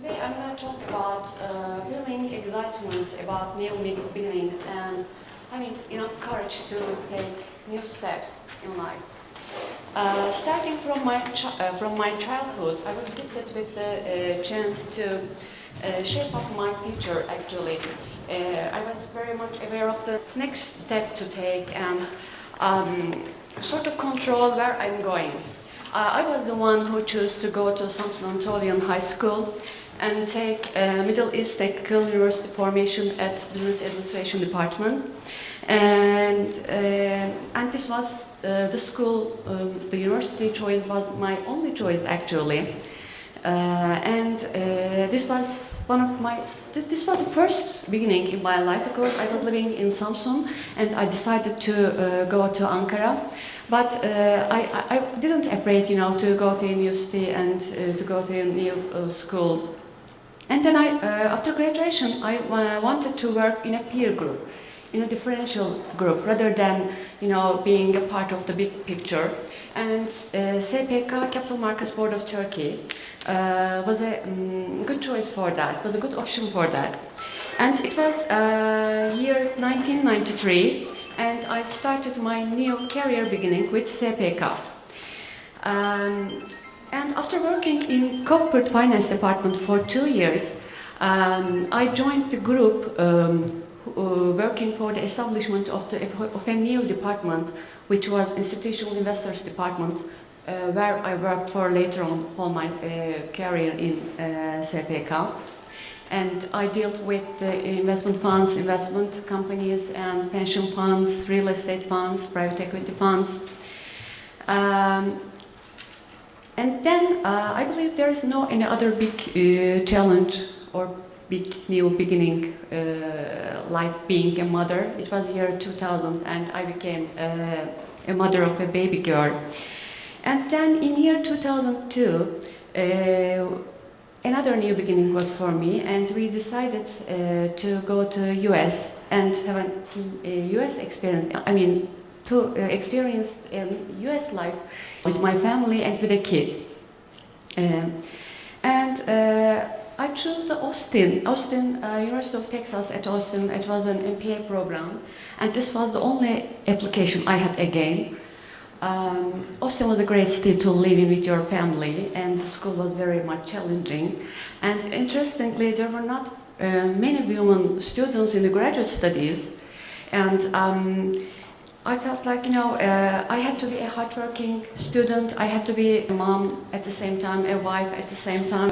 Today I'm going to talk about feeling excitement about new beginnings and having enough courage to take new steps in life. Starting from my childhood, I was gifted with the chance to shape up my future. Actually, I was very much aware of the next step to take and sort of control where I'm going. I was the one who chose to go to Samsun Anatolian High School and take Middle East Technical University formation at Business Administration Department. And this was the school, the university choice was my only choice actually. This was this was the first beginning in my life because I was living in Samsun and I decided to go to Ankara. But I didn't afraid, to go to university and to go to a new school. And then after graduation, I wanted to work in a peer group, in a differential group, rather than, being a part of the big picture. And SPK, Capital Markets Board of Turkey, was a good choice for that, was a good option for that. And it was year 1993. And I started my new career beginning with SPK. And after working in corporate finance department for 2 years, I joined the group working for the establishment of a new department, which was Institutional Investors Department, where I worked for later on all my career in SPK. And I dealt with investment funds, investment companies, and pension funds, real estate funds, private equity funds. And then I believe there is no any other big challenge or big new beginning like being a mother. It was year 2000 and I became a mother of a baby girl. And then in year 2002, another new beginning was for me, and we decided to go to US and have a US experience. I mean, to experience US life with my family and with a kid. I chose the Austin University of Texas at Austin. It was an MPA program, and this was the only application I had again. Austin was a great city to live in with your family, and the school was very much challenging. And interestingly, there were not many women students in the graduate studies, and I felt like, I had to be a hardworking student, I had to be a mom at the same time, a wife at the same time,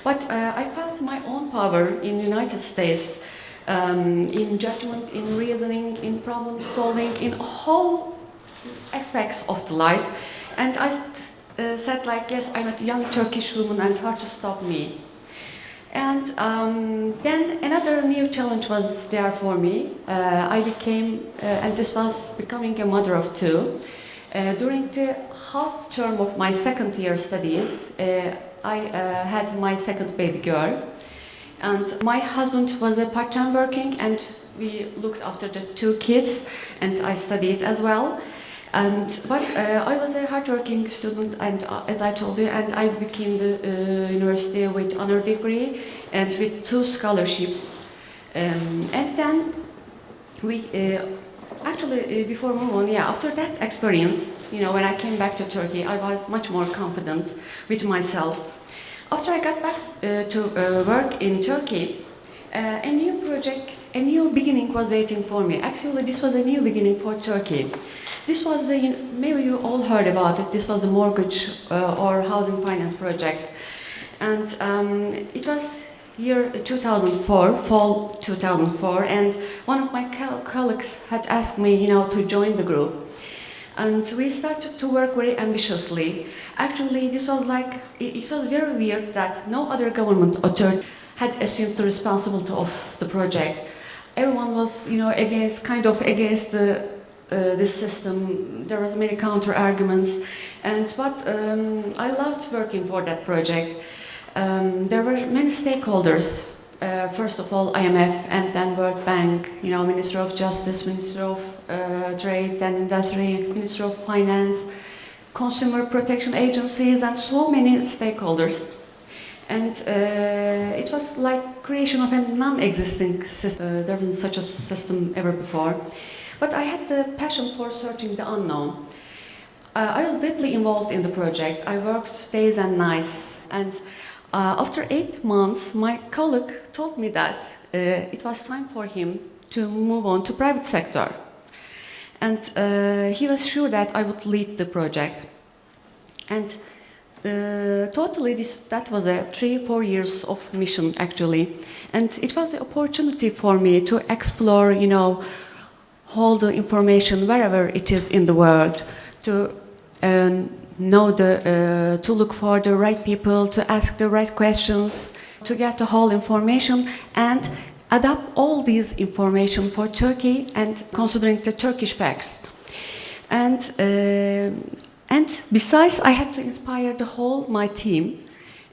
but I felt my own power in the United States, in judgment, in reasoning, in problem solving, in whole aspects of the life, and I said like, yes, I'm a young Turkish woman and hard to stop me. And then another new challenge was there for me. I became, and this was becoming a mother of two. During the half term of my second year studies, I had my second baby girl. And my husband was a part-time working, and we looked after the two kids, and I studied as well. But I was a hardworking student, and as I told you, and I became the university with honor degree and with 2 scholarships. And then we actually before moving on, after that experience, when I came back to Turkey, I was much more confident with myself. After I got back to work in Turkey, a new project, a new beginning was waiting for me. Actually, this was a new beginning for Turkey. This was maybe you all heard about it, this was the mortgage or housing finance project. And it was year 2004, fall 2004, and one of my colleagues had asked me, to join the group. And we started to work very ambitiously. Actually, this was like, it was very weird that no other government authority had assumed the responsibility of the project. Everyone was, against this system. There was many counter arguments, but I loved working for that project. There were many stakeholders. First of all, IMF, and then World Bank. Minister of Justice, Minister of Trade and Industry, Minister of Finance, consumer protection agencies, and so many stakeholders. And it was like creation of a non-existing system. There wasn't such a system ever before. But I had the passion for searching the unknown. I was deeply involved in the project. I worked days and nights. And after 8 months, my colleague told me that it was time for him to move on to private sector. And he was sure that I would lead the project. And totally that was a 3-4 years of mission actually. And it was the opportunity for me to explore, you know, all the information wherever it is in the world, to know to look for the right people, to ask the right questions, to get the whole information and adapt all these information for Turkey and considering the Turkish facts. And besides, I had to inspire my team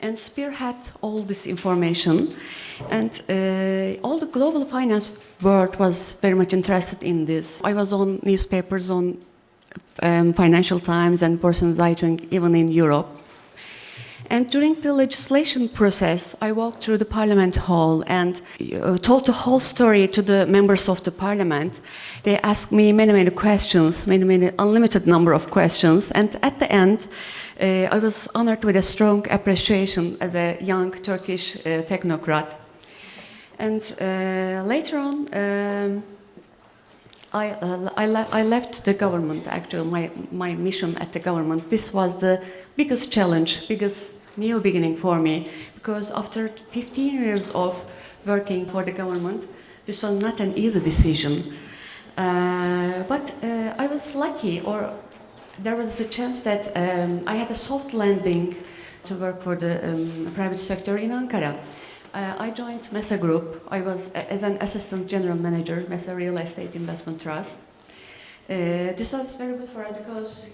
and spearhead all this information. And all the global finance world was very much interested in this. I was on newspapers, on Financial Times and Personal Zeitung, even in Europe. And during the legislation process, I walked through the parliament hall and told the whole story to the members of the parliament. They asked me many questions, many unlimited number of questions. And at the end, I was honored with a strong appreciation as a young Turkish technocrat. And later on, I left the government, actually, my mission at the government. This was the biggest challenge, biggest new beginning for me, because after 15 years of working for the government, this was not an easy decision. But I was lucky, or there was the chance that I had a soft landing to work for the private sector in Ankara. I joined MESA Group. I was as an assistant general manager, MESA Real Estate Investment Trust. This was very good for us because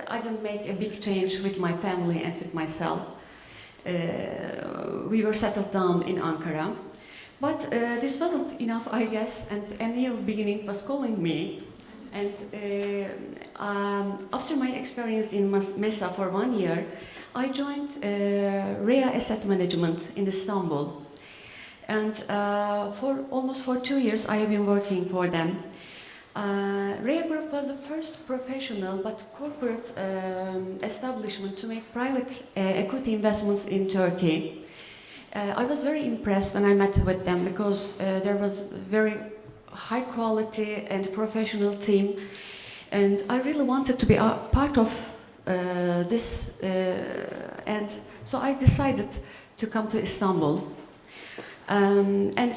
I didn't make a big change with my family and with myself. We were settled down in Ankara. But this wasn't enough, I guess, and a new beginning was calling me. And after my experience in MESA for 1 year, I joined Rhea Asset Management in Istanbul. And for almost 2 years, I have been working for them. Rhea Group was the first professional but corporate establishment to make private equity investments in Turkey. I was very impressed when I met with them because there was very high quality and professional team, and I really wanted to be a part of this, and so I decided to come to Istanbul. And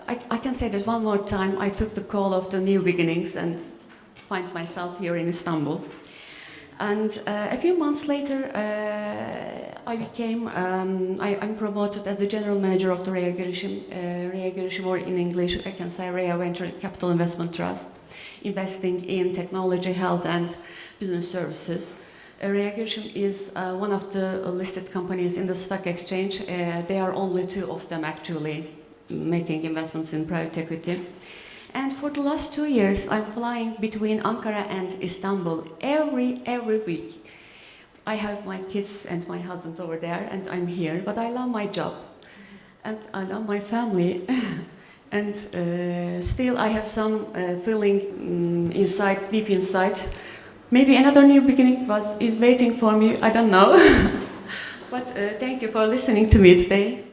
I can say that one more time, I took the call of the new beginnings and find myself here in Istanbul. And a few months later, I'm promoted as the general manager of the Rhea Girisim. Rhea Girisim, or in English, I can say Rhea Venture Capital Investment Trust, investing in technology, health, and business services. Rhea Girisim is one of the listed companies in the stock exchange. There are only 2 of them actually making investments in private equity. And for the last 2 years, I'm flying between Ankara and Istanbul every week. I have my kids and my husband over there, and I'm here. But I love my job, and I love my family. And still, I have some feeling inside, deep inside. Maybe another new beginning is waiting for me. I don't know. But thank you for listening to me today.